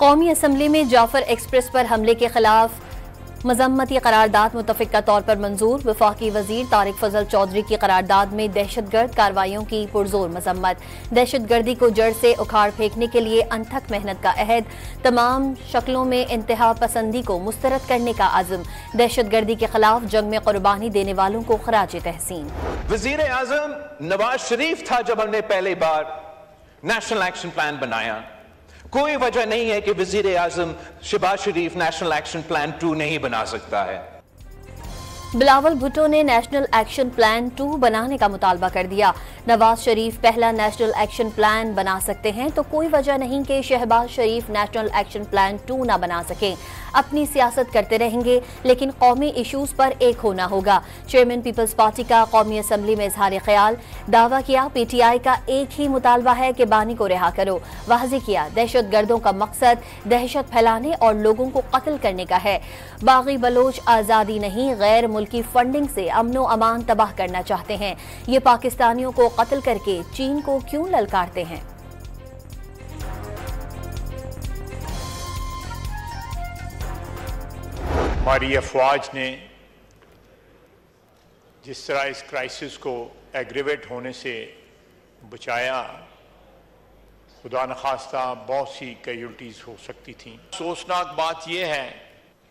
कौमी असम्बली में जाफर एक्सप्रेस पर हमले के खिलाफ मजम्मती करारदाद मुतफ़िका तौर पर मंजूर। वफाकी वजीर तारिक फजल चौधरी की करारदाद में दहशतगर्द कार्रवाइयों की पुरजोर मजम्मत। दहशतगर्दी को जड़ से उखाड़ फेंकने के लिए अनथक मेहनत का अहद। तमाम शक्लों में इंतहा पसंदी को मुस्तरद करने का आज़म। दहशतगर्दी के खिलाफ जंग में कुर्बानी देने वालों को खराज तहसीन। वजीर आजम नवाज शरीफ था जब हमने पहली बार नेशनल एक्शन प्लान बनाया। कोई वजह नहीं है कि वजीर आजम शहबाज शरीफ नेशनल एक्शन प्लान 2 नहीं बना सकता है। बिलावल भुट्टो ने नेशनल एक्शन प्लान 2 बनाने का मुतालबा कर दिया। नवाज शरीफ पहला नेशनल एक्शन प्लान बना सकते हैं तो कोई वजह नहीं कि शहबाज शरीफ नेशनल एक्शन प्लान 2 ना बना सकें। अपनी सियासत करते रहेंगे लेकिन कौमी इशूज पर एक होना होगा। चेयरमैन पीपल्स पार्टी का कौमी असम्बली में इजहार ख्याल। दावा किया PTI का एक ही मुतालबा है कि बानी को रिहा करो। वाज़ेह किया दहशत गर्दों का मकसद दहशत फैलाने और लोगों को कत्ल करने का है। बागी बलोच आज़ादी नहीं गैर मुल्की फंडिंग से अमनो अमान तबाह करना चाहते हैं। ये पाकिस्तानियों को कत्ल करके चीन को क्यों ललकारते हैं। हमारी अफवाज ने जिस तरह इस क्राइसिस को एग्रीवेट होने से बचाया, खुदा न खास्ता बहुत सी कैजुअल्टीज हो सकती थी। अफसोसनाक बात यह है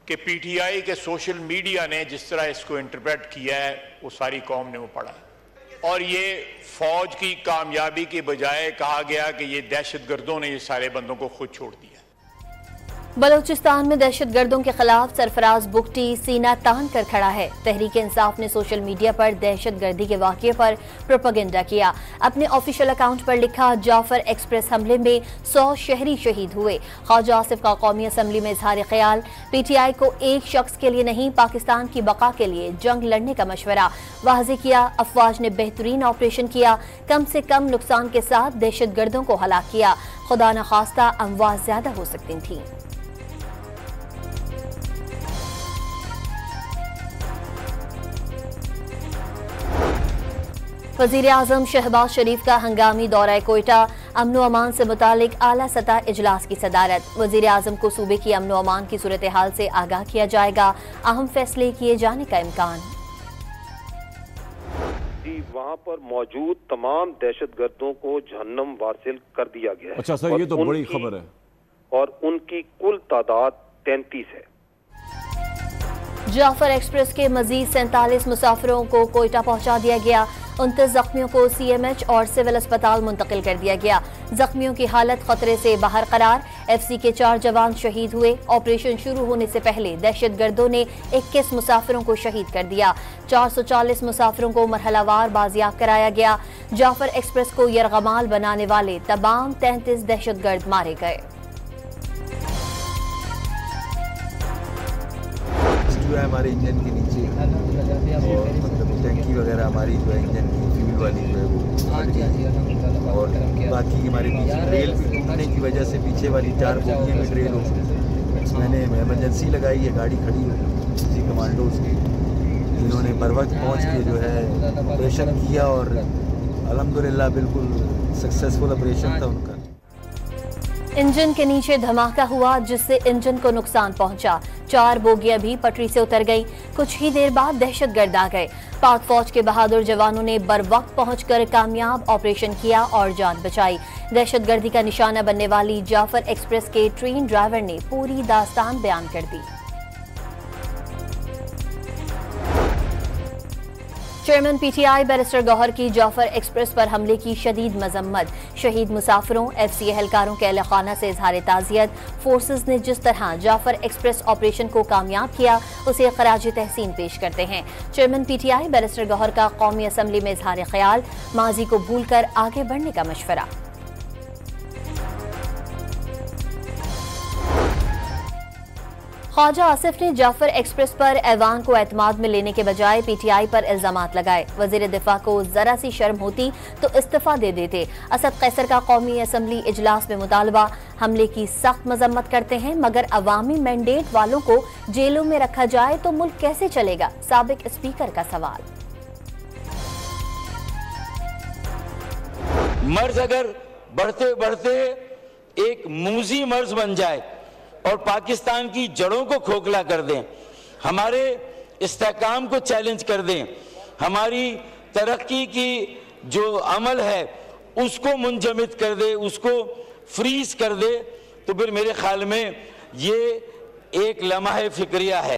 कि PTI के सोशल मीडिया ने जिस तरह इसको इंटरप्रेट किया है वो सारी कौम ने वो पढ़ा और ये फौज की कामयाबी के बजाय कहा गया कि ये दहशतगर्दों ने ये सारे बंदों को खुद छोड़ दिया। बलोचिस्तान में दहशतगर्दों के खिलाफ सरफराज बुगटी सीना तान कर खड़ा है। तहरीक इंसाफ ने सोशल मीडिया पर दहशतगर्दी के वाक़ये पर प्रोपेगेंडा किया। अपने ऑफिशियल अकाउंट पर लिखा जाफर एक्सप्रेस हमले में 100 शहरी शहीद हुए। ख्वाजा आसिफ का कौमी असम्बली में इजहार ख्याल। PTI को एक शख्स के लिए नहीं पाकिस्तान की बका के लिए जंग लड़ने का मशवरा। वाज़ेह किया अफवाज ने बेहतरीन ऑपरेशन किया। कम से कम नुकसान के साथ दहशतगर्दों को हलाक किया। खुदा न खास्ता अमवात ज्यादा हो सकती थी। वज़ीर आज़म शहबाज शरीफ का हंगामी दौरा कोयटा। अमनो अमान से मुतालिक आला सतह इजलास की सदारत। वज़ीर आज़म को सूबे की अमनो अमान की सूरत हाल से आगाह किया जाएगा। अहम फैसले किए जाने का इम्कान। वहाँ पर मौजूद तमाम दहशतगर्दों को जहन्नम वासिल कर दिया गया है। अच्छा सर, ये तो बड़ी खबर है। और उनकी कुल तादाद 33 है। जाफर एक्सप्रेस के मजीद 47 मुसाफिरों को कोयटा पहुंचा दिया गया। 29 जख्मियों को CMH और सिविल अस्पताल मुंतकिल कर दिया गया। जख्मियों की हालत खतरे से बाहर करार। FC के 4 जवान शहीद हुए। ऑपरेशन शुरू होने से पहले दहशतगर्दों ने 21 मुसाफिरों को शहीद कर दिया। 440 मुसाफिरों को मरहलावार बाजियाब कराया गया। जाफर एक्सप्रेस को यरगमाल बनाने वाले तमाम 33 दहशतगर्द मारे गए। जो है हमारे इंजन के नीचे और मतलब टैंकी वगैरह हमारी जो है इंजन की फ्यूल वाली जो है वो फट गई और बाकी हमारे पीछे ड्रेल भी टूटने की वजह से पीछे वाली 4 बोगियाँ में ड्रेल हो गई। मैंने इमरजेंसी लगाई है, गाड़ी खड़ी हो किसी कमांडोज की, जिन्होंने बर वक्त पहुँच के जो है ऑपरेशन किया और अल्हम्दुलिल्लाह बिल्कुल सक्सेसफुल ऑपरेशन था उनका। इंजन के नीचे धमाका हुआ जिससे इंजन को नुकसान पहुंचा। 4 बोगियां भी पटरी से उतर गई। कुछ ही देर बाद दहशतगर्द आ गए। पाक फौज के बहादुर जवानों ने बर वक्त पहुंचकर कामयाब ऑपरेशन किया और जान बचाई। दहशतगर्दी का निशाना बनने वाली जाफर एक्सप्रेस के ट्रेन ड्राइवर ने पूरी दास्तान बयान कर दी। चेयरमैन PTI बैरिस्टर गौहर की जाफर एक्सप्रेस पर हमले की शदीद मजम्मत। शहीद मुसाफिरों FCA एहलकारों के अहल खाना से इजहार ताज़ियत। फोर्सेस ने जिस तरह जाफर एक्सप्रेस ऑपरेशन को कामयाब किया उसे खराज तहसीन पेश करते हैं। चेयरमैन PTI बैरिस्टर गौहर का कौमी असम्बली में इजहार ख्याल। माजी को भूल कर आगे बढ़ने का मशवरा। ख्वाजा आसिफ ने जाफर एक्सप्रेस पर ऐवान को एतमाद में लेने के बजाय PTI पर इल्जामात लगाए। वजीर दिफा को जरा सी शर्म होती तो इस्तीफा दे देते। असद कैसर का कौमी असम्बली इजलास में मुतालबा। हमले की सख्त मजम्मत करते हैं मगर अवामी मैंडेट वालों को जेलों में रखा जाए तो मुल्क कैसे चलेगा। साबिक स्पीकर का सवाल। मर्ज अगर बढ़ते बढ़ते एक मूजी मर्ज बन जाए और पाकिस्तान की जड़ों को खोखला कर दें, हमारे इस्तेहकाम को चैलेंज कर दें, हमारी तरक्की की जो अमल है उसको मुंजमद कर दे, उसको फ्रीज कर दे, तो फिर मेरे ख्याल में ये एक लम्हा फिक्रिया है।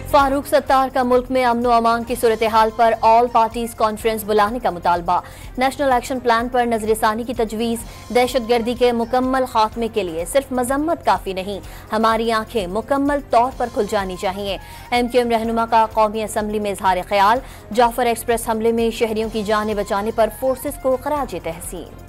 फारूक सत्तार का मुल्क में अमन व अमान की सूरत हाल पर ऑल पार्टीज कॉन्फ्रेंस बुलाने का मुतालबा। नेशनल एक्शन प्लान पर नजरसानी की तजवीज़। दहशतगर्दी के मुकम्मल खात्मे के लिए सिर्फ मजम्मत काफ़ी नहीं, हमारी आंखें मुकम्मल तौर पर खुल जानी चाहिए। MQM रहनुमा का कौमी असम्बली में इजहार ख्याल। जाफर एक्सप्रेस हमले में शहरियों की जानें बचाने पर फोर्सेस को खराज तहसीन।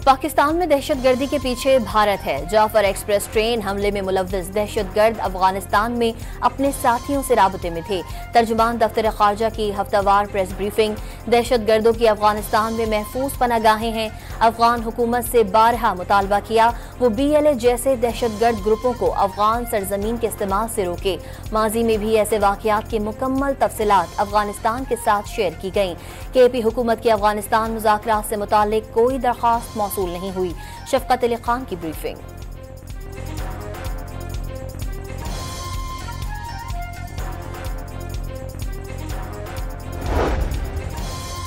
पाकिस्तान में दहशतगर्दी के पीछे भारत है। जाफर एक्सप्रेस ट्रेन हमले में मुलव्वस दहशतगर्द अफगानिस्तान में अपने साथियों से राबते में थे। तर्जुमान दफ्तर खारजा की हफ्तावार प्रेस ब्रीफिंग। दहशतगर्दों की अफगानिस्तान में महफूज पनागाहें हैं। अफगान हुकूमत से बारहा मुतालबा किया वो BLA जैसे दहशतगर्द ग्रुपों को अफगान सरजमीन के इस्तेमाल से रोके। माजी में भी ऐसे वाकयात की मुकम्मल तफसीलात अफगानिस्तान के साथ शेयर की गईं। KP हुकूमत की अफगानिस्तान मुज़ाकरात से मुताल्लिक कोई दरख्वास्त मौसूल नहीं हुई। शफकत अली खान की ब्रीफिंग।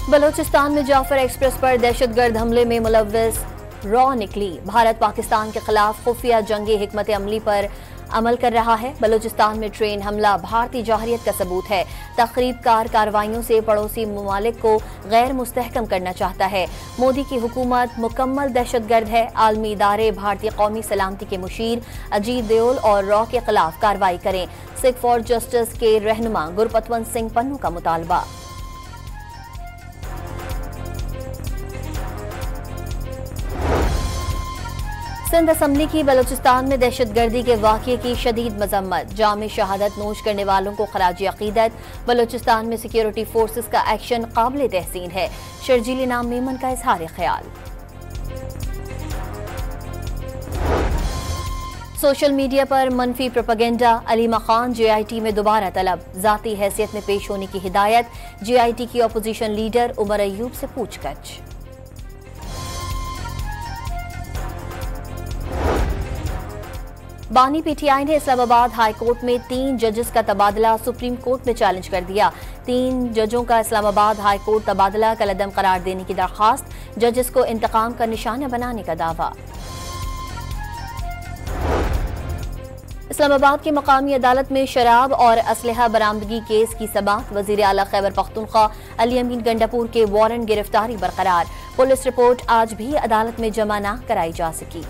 बलोचिस्तान में जाफर एक्सप्रेस पर दहशतगर्द हमले में मुलव्वस रॉ निकली। भारत पाकिस्तान के खिलाफ खुफिया जंगी हिकमत अमली पर अमल कर रहा है। बलोचिस्तान में ट्रेन हमला भारतीय जाहरियत का सबूत है। तखरीबकार कार्रवाइयों से पड़ोसी ममालिक को गैर मुस्तहकम करना चाहता है। मोदी की हुकूमत मुकम्मल दहशतगर्द है। आलमी इदारे भारतीय कौमी सलामती के मुशीर अजीत देओल और रॉ के खिलाफ कार्रवाई करें। सिख फॉर जस्टिस के रहनुमा गुरपतवंत सिंह पन्नू का मुतालबा। सिंध असम्बली की बलोचिस्तान में दहशतगर्दी के वाक़ये की शदीद मजम्मत। जाम शहादत नोश करने वालों को खराज अकीदत। बलोचिस्तान में सिक्योरिटी फोर्सेस का एक्शन काबिल तहसीन है। शर्जील नाम मेमन का इजहार ख्याल। सोशल मीडिया पर मनफी प्रोपेगेंडा। अलीमा खान JIT में दोबारा तलब। जाती हैसियत में पेश होने की हिदायत। JIT की अपोजिशन लीडर उमर अयूब से पूछताछ। बानी PTI ने इस्लामाबाद हाई कोर्ट में 3 जजेस का तबादला सुप्रीम कोर्ट में चैलेंज कर दिया। 3 जजों का इस्लामाबाद हाई कोर्ट तबादला कलअदम करार देने की दरख्वास्त। जजेस को इंतकाम का निशाना बनाने का दावा। इस्लामाबाद की मकामी अदालत में शराब और असलहा बरामदगी केस की समाअत। वजीर आला खैबर पख्तूनख्वा अली अमीन गंडापुर के वारंट गिरफ्तारी बरकरार। पुलिस रिपोर्ट आज भी अदालत में जमा न कराई जा सकी।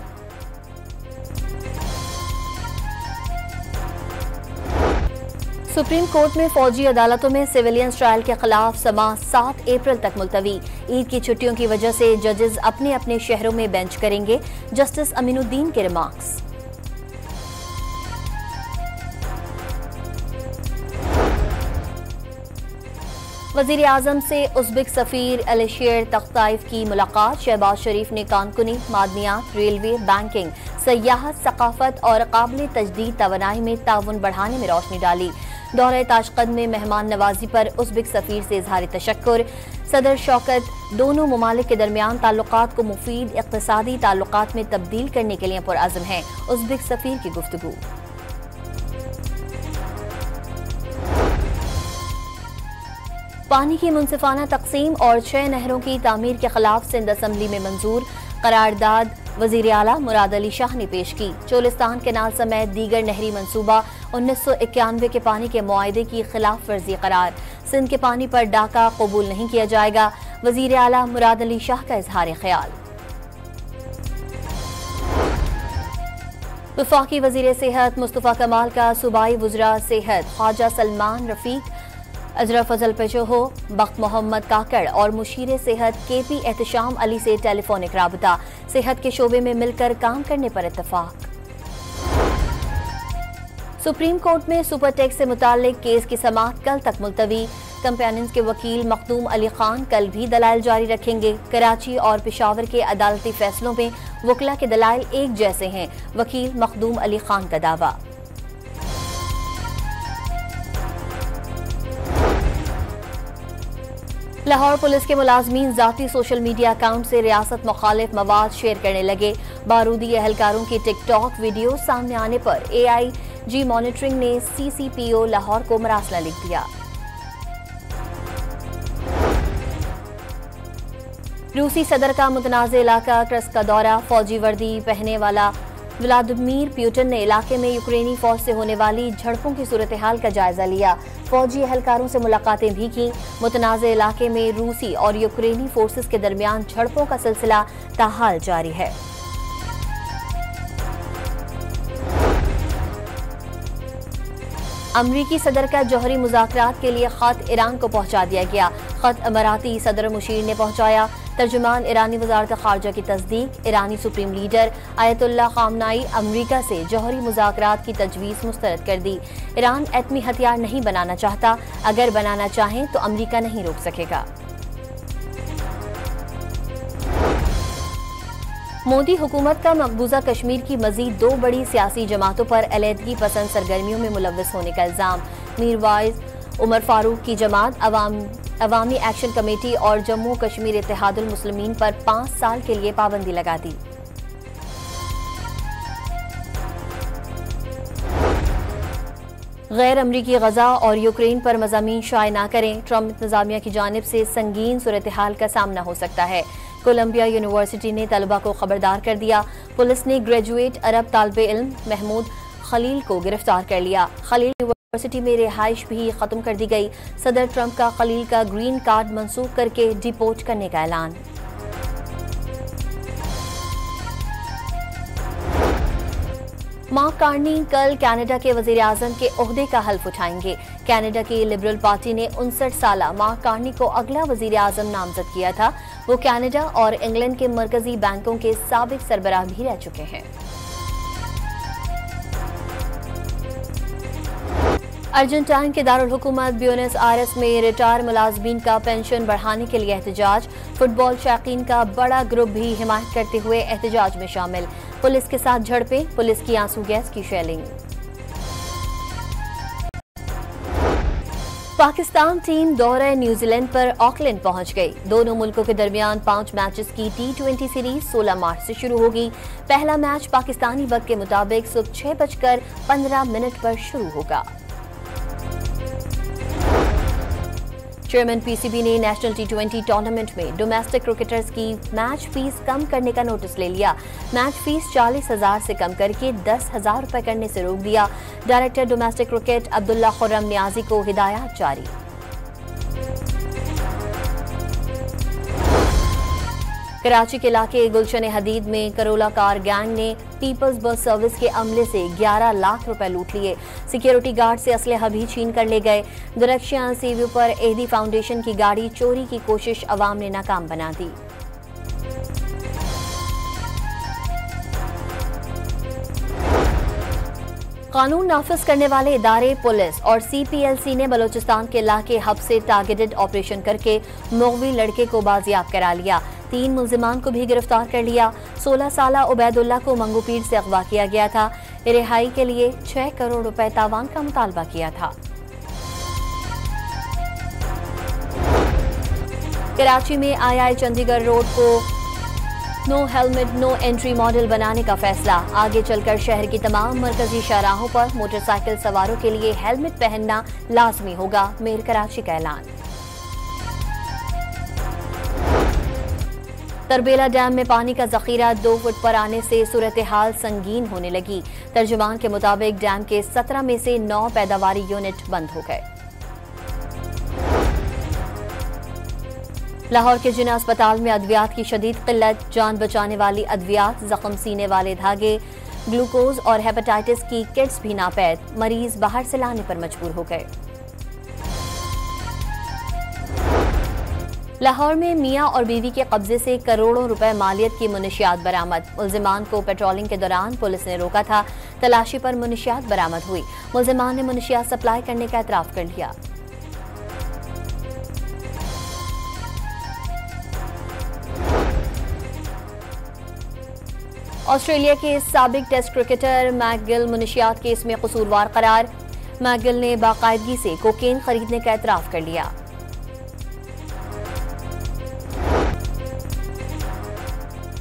सुप्रीम कोर्ट में फौजी अदालतों में सिविलियंस ट्रायल के खिलाफ समाअत 7 अप्रैल तक मुलतवी। ईद की छुट्टियों की वजह से जजेस अपने अपने शहरों में बेंच करेंगे। जस्टिस अमीनुद्दीन के रिमार्क्स। वजीर आजम से उज़्बेक सफीर अलीशेर तख्ताइफ की मुलाकात। शहबाज शरीफ ने कानकुनी, मादनियात, रेलवे, बैंकिंग, सयाहत, सकाफत और काबिल तजदीद तवानाई में ताउन बढ़ाने में रोशनी डाली। दौरे ताशकंद में मेहमान नवाजी पर उज़्बेक सफीर से इजहार तशक्कुर। सदर शौकत दोनों ममालिक के दरमियान ताल्लुकात को मुफीद इक़्तिसादी ताल्लुकात में तब्दील करने के लिए पुरअज़्म हैं। उज़्बेक सफीर की गुफ्तगू। पानी की मुनसिफाना तकसीम और 6 नहरों की तामीर के खिलाफ सिंध असम्बली में मंजूर। करारदाद वजीर आला मुराद अली शाह ने पेश की। चोलिस्तान केनाल समेत दीगर नहरी मनसूबा 1991 के पानी के मुआहदे की खिलाफ वर्जी करार। सिंध के पानी पर डाका कबूल नहीं किया जाएगा। वजीर आला मुराद अली शाह का इजहार ख्याल। वफाकी वजीर सेहत मुस्तफ़ा कमाल का सूबाई वज़रा सेहत ख्वाजा सलमान रफीक, अजरफ फजल पेचोहो, बख्त मोहम्मद काकड़ और मुशीर सेहत KP एहतशाम अली से टेलीफोनिक राबता। सेहत के शोबे में मिलकर काम करने पर इत्तफाक। सुप्रीम कोर्ट में सुपर टैक्स से मुताल्लिक केस की समाअत कल तक मुलतवी। कंपेनियंस के वकील मखदूम अली खान कल भी दलाइल जारी रखेंगे। कराची और पेशावर के अदालती फैसलों में वकला के दलाइल एक जैसे हैं। वकील मखदूम अली खान का दावा। लाहौर पुलिस के मुलाजमीन जाती सोशल मीडिया अकाउंट से रियासत मुखालिफ मवाद शेयर करने लगे। बारूदी एहलकारों की टिकटॉक वीडियो सामने आने पर AIG मॉनिटरिंग ने CCPO लाहौर को मरासला लिख दिया। रूसी सदर का मुतनाज़ इलाका कर्स्क का दौरा। फौजी वर्दी पहने वाला व्लादिमीर पुतिन ने इलाके में यूक्रेनी फौज से होने वाली झड़पों की सूरत हाल का जायजा लिया। फौजी एहलकारों से मुलाकातें भी की। मुतनाज़ इलाके में रूसी और यूक्रेनी फोर्सेस के दरमियान झड़पों का सिलसिला ताहाल जारी है। अमरीकी सदर का जौहरी मुज़ाकरात के लिए खत ईरान को पहुंचा दिया गया। खत अमाराती सदर मुशीर ने पहुंचाया। तर्जुमान ईरानी वज़ारत ख़ारजा की तस्दीक। ईरानी सुप्रीम लीडर आयतुल्लाह ख़ामनाई अमरीका से जौहरी मुज़ाकरात की तजवीज़ मुस्तरद कर दी। ईरान एटमी हथियार नहीं बनाना चाहता, अगर बनाना चाहें तो अमरीका नहीं रोक सकेगा। मोदी हुकूमत का मकबूजा कश्मीर की मजीद 2 बड़ी सियासी जमातों पर अलहदगी पसंद सरगर्मियों में मुलव्वस होने का इल्जाम। मीरवाइज उमर फारूक की जमात अवामी एक्शन कमेटी और जम्मू कश्मीर इत्तेहादुल मुस्लिमीन पर 5 साल के लिए पाबंदी लगा दी। गैर अमरीकी गजा और यूक्रेन पर मज़ामीन शाये न करें। ट्रंप इंतजामिया की जानिब से संगीन सूरत हाल का सामना हो सकता है। कोलंबिया यूनिवर्सिटी ने तलबा को खबरदार कर दिया। पुलिस ने ग्रेजुएट अरब तालिबे इल्म महमूद खलील को गिरफ्तार कर लिया। खलील यूनिवर्सिटी में रिहाइश भी खत्म कर दी गई। सदर ट्रंप का खलील का ग्रीन कार्ड मंसूख करके डिपोर्ट करने का ऐलान। मार्क कार्नी कल कनाडा के वजीर आजम के ओहदे का हल्फ उठाएंगे। कनाडा की लिबरल पार्टी ने 59 साला मार्क कार्नी को अगला वजीर आजम नामजद किया था। वो कनाडा और इंग्लैंड के मरकजी बैंकों के साबिक सरबराह भी रह चुके हैं। अर्जेंटाइन के दारुल हुकूमत ब्यूनस आयर्स में रिटायर मुलाजमीन का पेंशन बढ़ाने के लिए एहतजाज। फुटबॉल शौकीन का बड़ा ग्रुप भी हिमायत करते हुए एहतजाज में शामिल। पुलिस के साथ झड़पें, पुलिस की आंसू गैस की शेलिंग। पाकिस्तान टीम दौरे न्यूजीलैंड पर ऑकलैंड पहुंच गई। दोनों मुल्कों के दरमियान 5 मैचेस की T20 सीरीज 16 मार्च से शुरू होगी। पहला मैच पाकिस्तानी वक्त के मुताबिक सुबह 6:15 पर शुरू होगा। चेयरमैन PCB ने नेशनल T20 टूर्नामेंट में डोमेस्टिक क्रिकेटर्स की मैच फीस कम करने का नोटिस ले लिया। मैच फीस 40,000 से कम करके 10,000 रुपए करने से रोक दिया। Director domestic cricket Abdullah Khurram Niazi को हिदायत जारी। कराची के इलाके गुलशन हदीद में करोला कार गैंग ने पीपल्स बस सर्विस के अमले से 11 लाख रुपए लूट लिए। सिक्योरिटी गार्ड से असलहा भी छीन कर ले गए। दरख्शियां सीव्यू पर एहदी फाउंडेशन की गाड़ी चोरी की कोशिश अवाम ने नाकाम बना दी। कानून नाफिज करने वाले इदारे पुलिस और CPLC ने बलोचिस्तान के इलाके हब से टारगेटेड ऑपरेशन करके मौवी लड़के को बाजियाब करा लिया। 3 मुल्जिमान को भी गिरफ्तार कर लिया। 16 साला उबैदुल्ला को मंगूपीर से अगवा किया गया था। रिहाई के लिए 6 करोड़ रुपए तावान का मुतालबा किया था। कराची में II चंडीगढ़ रोड को no helmet no entry model बनाने का फैसला। आगे चलकर शहर की तमाम मरकजी शाहराहों पर मोटरसाइकिल सवारों के लिए हेलमेट पहनना लाजमी होगा। मेयर कराची का ऐलान। तरबेला डैम में पानी का जखीरा 2 फुट पर आने से सूरत हाल संगीन होने लगी। तर्जुमान के मुताबिक डैम के 17 में से 9 पैदावारी यूनिट बंद हो गए। लाहौर के जिना अस्पताल में अद्वियात की शदीद किल्लत। जान बचाने वाली अद्वियात, जख्म सीने वाले धागे, ग्लूकोज और हेपेटाइटिस की किट्स भी नापैद। मरीज बाहर से लाने पर मजबूर हो गए। लाहौर में मियां और बीवी के कब्जे से करोड़ों रुपए मालियत की मुनशियात बरामद। मुल्जिमान को पेट्रोलिंग के दौरान पुलिस ने रोका था। तलाशी पर मुनशियात बरामद हुई। मुल्जिमान ने मुनशियात सप्लाई करने का एतराफ कर लिया। ऑस्ट्रेलिया के साबिक टेस्ट क्रिकेटर मैकगिल मुनशियात केस में कसूरवार करार। मैकगिल ने बाकायदगी से कोकेन खरीदने का एतराफ कर लिया।